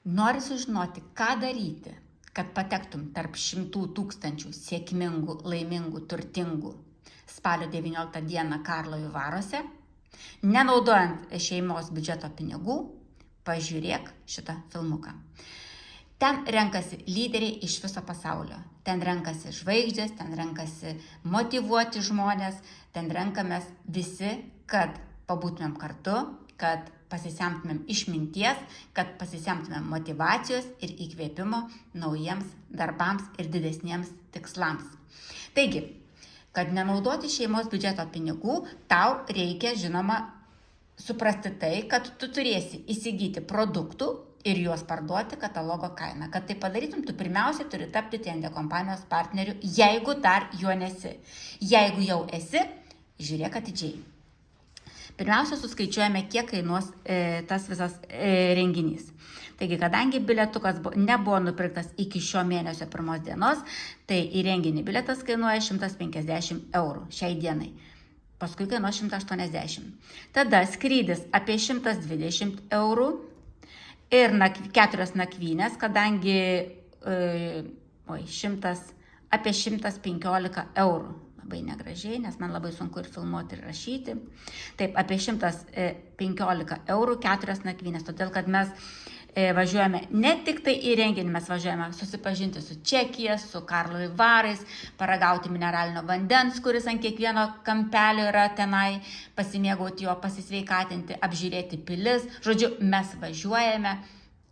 Nori sužinoti, ką daryti, kad patektum tarp 100 000 sėkmingų, laimingų, turtingų spalio 19 dieną Karlovy Varuose, nenaudojant šeimos biudžeto pinigų, pažiūrėk šitą filmuką. Ten renkasi lyderiai iš viso pasaulio. Ten renkasi žvaigždės, ten renkasi motyvuoti žmonės, ten renkamės visi, kad pabūtumėm kartu, kad pasisemtumėm išminties, kad pasisemtumėm motyvacijos ir įkvėpimo naujiems darbams ir didesniems tikslams. Taigi, kad nenaudoti šeimos biudžeto pinigų, tau reikia, žinoma, suprasti tai, kad tu turėsi įsigyti produktų ir juos parduoti katalogo kainą. Kad tai padarytum, tu pirmiausia turi tapti TND kompanijos partneriu, jeigu dar juo nesi. Jeigu jau esi, žiūrėk atidžiai. Pirmiausia, suskaičiuojame, kiek kainuos tas visas renginys. Taigi, kadangi bilietukas nebuvo nupirktas iki šio mėnesio 1 dienos, tai į renginį bilietas kainuoja 150 eurų šiai dienai. Paskui kainuos 180. Tada skrydis apie 120 eurų ir 4 nakvynės, kadangi apie 115 eurų. Labai negražiai, nes man labai sunku ir filmuoti, ir rašyti. Taip, apie 115 eurų 4 nakvynės, todėl kad mes važiuojame ne tik tai į renginį, mes važiuojame susipažinti su Čekija, su Karlovy Varais, paragauti mineralinio vandens, kuris ant kiekvieno kampelio yra tenai, pasimėgauti jo, pasisveikatinti, apžiūrėti pilis. Žodžiu, mes važiuojame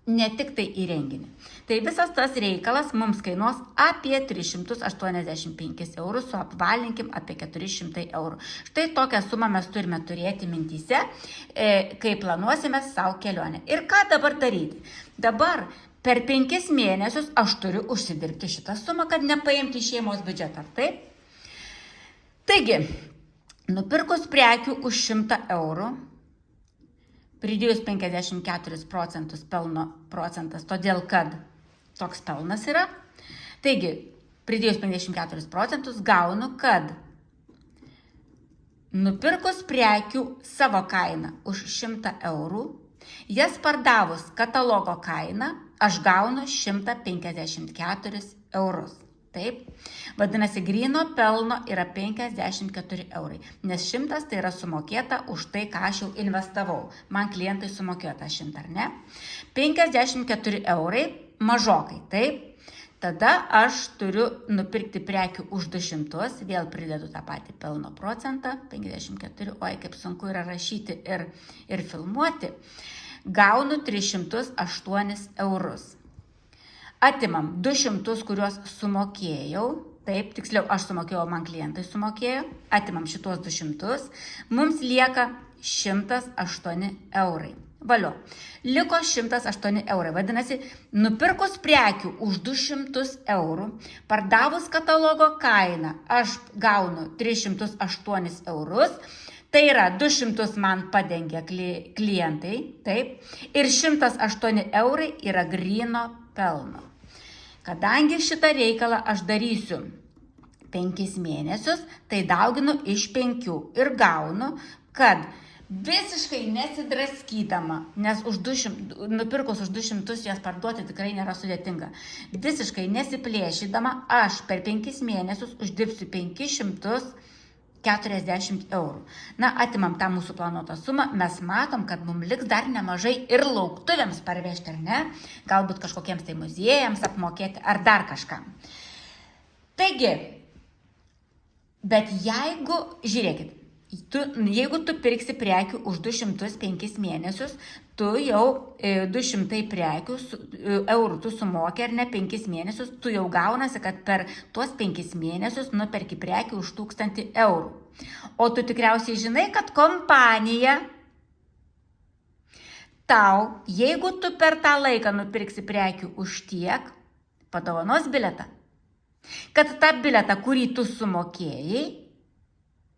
ne tik tai į renginį. Tai visas tas reikalas mums kainuos apie 385 eurus, suapvalinkim apie 400 eurų. Štai tokią sumą mes turime turėti mintyse, kai planuosime savo kelionę. Ir ką dabar daryti? Dabar per 5 mėnesius aš turiu užsidirbti šitą sumą, kad nepaimti šeimos biudžetą. Taip? Taigi, nupirkus prekių už 100 eurų, pridėjus 54 pelno procentas, todėl kad toks pelnas yra. Taigi, pridėjus 54 gaunu, kad nupirkus prekių savo kainą už 100 eurų, jas pardavus katalogo kainą, aš gaunu 154 eurus. Taip, vadinasi, gryno pelno yra 54 eurai, nes 100 tai yra sumokėta už tai, ką aš jau investavau. Man klientai sumokėjo tą 100, ar ne? 54 eurai mažokai, taip. Tada aš turiu nupirkti prekių už 200, vėl pridedu tą patį pelno procentą, 54, oi kaip sunku yra rašyti ir filmuoti, gaunu 308 eurus. Atimam 200, kuriuos sumokėjau, taip, tiksliau, aš sumokėjau, man klientai sumokėjo, atimam šitos 200, mums lieka 108 eurai. Valio, liko 108 eurai, vadinasi, nupirkus prekių už 200 eurų, pardavus katalogo kainą, aš gaunu 308 eurus, tai yra 200 man padengia klientai, taip, ir 108 eurai yra gryno pelno. Kadangi šitą reikalą aš darysiu 5 mėnesius, tai dauginu iš 5 ir gaunu, kad visiškai nesidraskydama, nes nupirkus už 200 jas parduoti tikrai nėra sudėtinga, visiškai nesiplėšydama, aš per 5 mėnesius uždirbsiu 540 eurų. Na, atimam tą mūsų planuotą sumą, mes matom, kad mums liks dar nemažai ir lauktuvėms parvežti, ar ne? Galbūt kažkokiems tai muziejams apmokėti, ar dar kažkam. Taigi, bet jeigu, žiūrėkit, jeigu tu pirksi prekių už 205 mėnesius, tu jau 200 prekių eurų tu sumokė, ar ne 5 mėnesius, tu jau gaunasi, kad per tuos 5 mėnesius nuperki prekių už 1000 eurų. O tu tikriausiai žinai, kad kompanija tau, jeigu tu per tą laiką nupirksi prekių už tiek, padovanos bilietą. Kad tą bilietą, kurį tu sumokėjai,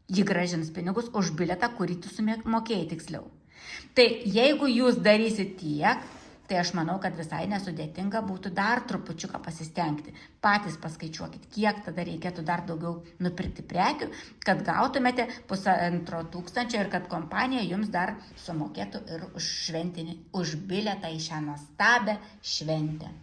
ji gražins pinigus už bilietą, kurį tu sumokėjai tiksliau. Tai jeigu jūs darysit tiek, tai aš manau, kad visai nesudėtinga būtų dar trupučiuką pasistengti. Patys paskaičiuokit, kiek tada reikėtų dar daugiau nupirkti prekių, kad gautumėte 1500 ir kad kompanija jums dar sumokėtų ir už šventinį, už bilietą į šią nuostabią šventę.